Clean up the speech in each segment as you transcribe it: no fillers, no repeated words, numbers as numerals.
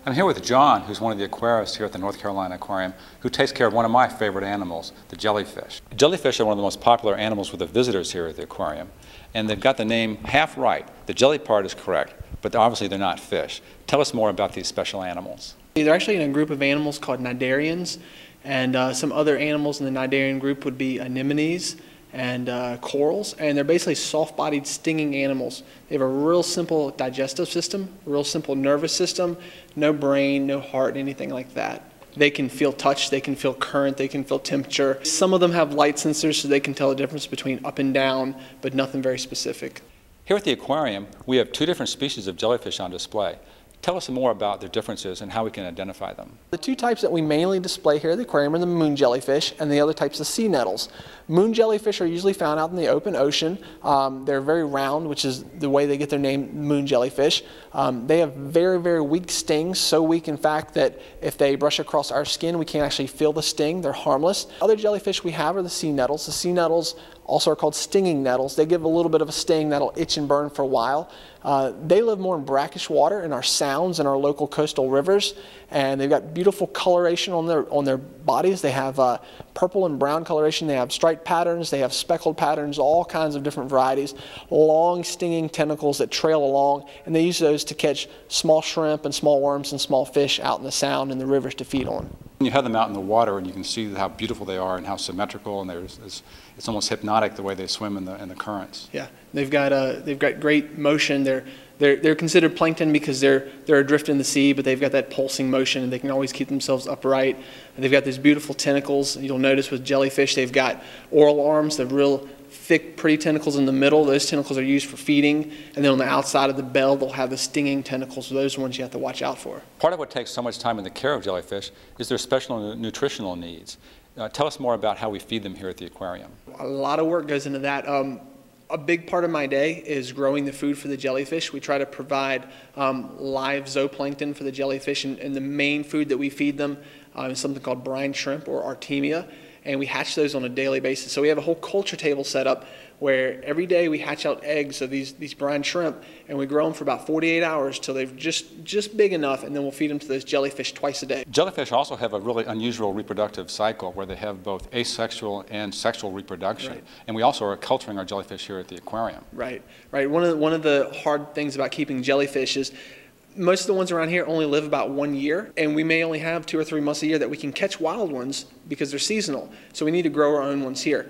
I'm here with John, who's one of the aquarists here at the North Carolina Aquarium, who takes care of one of my favorite animals, the jellyfish. Jellyfish are one of the most popular animals with the visitors here at the aquarium, and they've got the name half right. The jelly part is correct, but obviously they're not fish. Tell us more about these special animals. They're actually in a group of animals called cnidarians, and some other animals in the cnidarian group would be anemones and corals, and they're basically soft-bodied stinging animals. They have a real simple digestive system, real simple nervous system, no brain, no heart, anything like that. They can feel touch, they can feel current, they can feel temperature. Some of them have light sensors so they can tell the difference between up and down, but nothing very specific. Here at the aquarium, we have two different species of jellyfish on display. Tell us more about their differences and how we can identify them. The two types that we mainly display here at the aquarium are the moon jellyfish and the other types of sea nettles. Moon jellyfish are usually found out in the open ocean. They're very round, which is the way they get their name, moon jellyfish. They have very, very weak stings, so weak in fact that if they brush across our skin, we can't actually feel the sting. They're harmless. Other jellyfish we have are the sea nettles. The sea nettles also are called stinging nettles. They give a little bit of a sting that'll itch and burn for a while. They live more in brackish water in our sounds and our local coastal rivers, and they've got beautiful coloration on their bodies. They have purple and brown coloration. They have striped patterns. They have speckled patterns, all kinds of different varieties. Long stinging tentacles that trail along, and they use those to catch small shrimp and small worms and small fish out in the sound and the rivers to feed on. You have them out in the water and you can see how beautiful they are and how symmetrical, and it's almost hypnotic the way they swim in the currents. Yeah, they've got great motion. They're considered plankton because they're adrift in the sea, but they've got that pulsing motion and they can always keep themselves upright. And they've got these beautiful tentacles. You'll notice with jellyfish they've got oral arms, the real thick, pretty tentacles in the middle. Those tentacles are used for feeding, and then on the outside of the bell they'll have the stinging tentacles. Those are ones you have to watch out for. Part of what takes so much time in the care of jellyfish is their special nutritional needs. Tell us more about how we feed them here at the aquarium. A lot of work goes into that. A big part of my day is growing the food for the jellyfish. We try to provide live zooplankton for the jellyfish, and the main food that we feed them is something called brine shrimp or Artemia, and we hatch those on a daily basis. So we have a whole culture table set up where every day we hatch out eggs of these brine shrimp, and we grow them for about 48 hours till they're just big enough, and then we'll feed them to those jellyfish twice a day. Jellyfish also have a really unusual reproductive cycle where they have both asexual and sexual reproduction. Right. And we also are culturing our jellyfish here at the aquarium. Right. One of the hard things about keeping jellyfish is most of the ones around here only live about 1 year, and we may only have 2 or 3 months a year that we can catch wild ones because they're seasonal. So we need to grow our own ones here.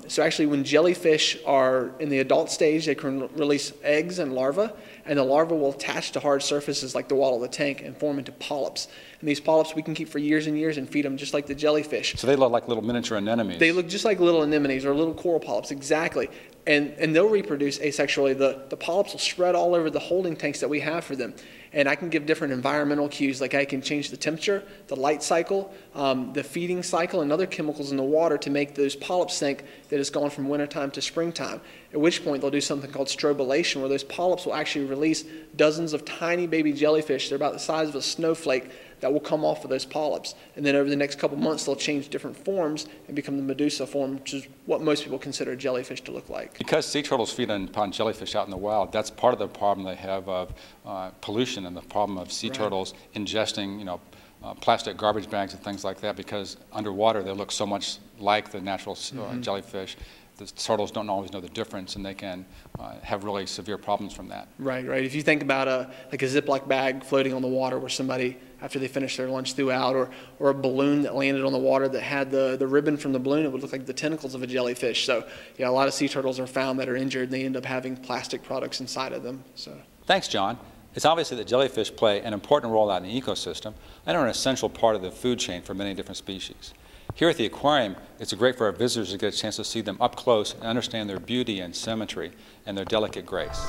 So actually when jellyfish are in the adult stage, they can release eggs and larvae, and the larvae will attach to hard surfaces like the wall of the tank and form into polyps. And these polyps we can keep for years and years and feed them just like the jellyfish. So they look like little miniature anemones. They look just like little anemones or little coral polyps, exactly. And they'll reproduce asexually. The polyps will spread all over the holding tanks that we have for them. And I can give different environmental cues, like I can change the temperature, the light cycle, the feeding cycle, and other chemicals in the water to make those polyps think that it's gone from wintertime to springtime. At which point they'll do something called strobilation, where those polyps will actually release dozens of tiny baby jellyfish. They're about the size of a snowflake that will come off of those polyps. And then over the next couple months, they'll change different forms and become the Medusa form, which is what most people consider jellyfish to look like. Because sea turtles feed upon jellyfish out in the wild, that's part of the problem they have of pollution and the problem of sea turtles ingesting, plastic garbage bags and things like that, because underwater they look so much like the natural jellyfish. The turtles don't always know the difference, and they can have really severe problems from that. Right. If you think about like a Ziploc bag floating on the water where somebody, after they finished their lunch, threw out, or a balloon that landed on the water that had the ribbon from the balloon, it would look like the tentacles of a jellyfish. So yeah, a lot of sea turtles are found that are injured, and they end up having plastic products inside of them. So. Thanks, John. It's obvious that jellyfish play an important role out in the ecosystem and are an essential part of the food chain for many different species. Here at the aquarium, it's great for our visitors to get a chance to see them up close and understand their beauty and symmetry and their delicate grace.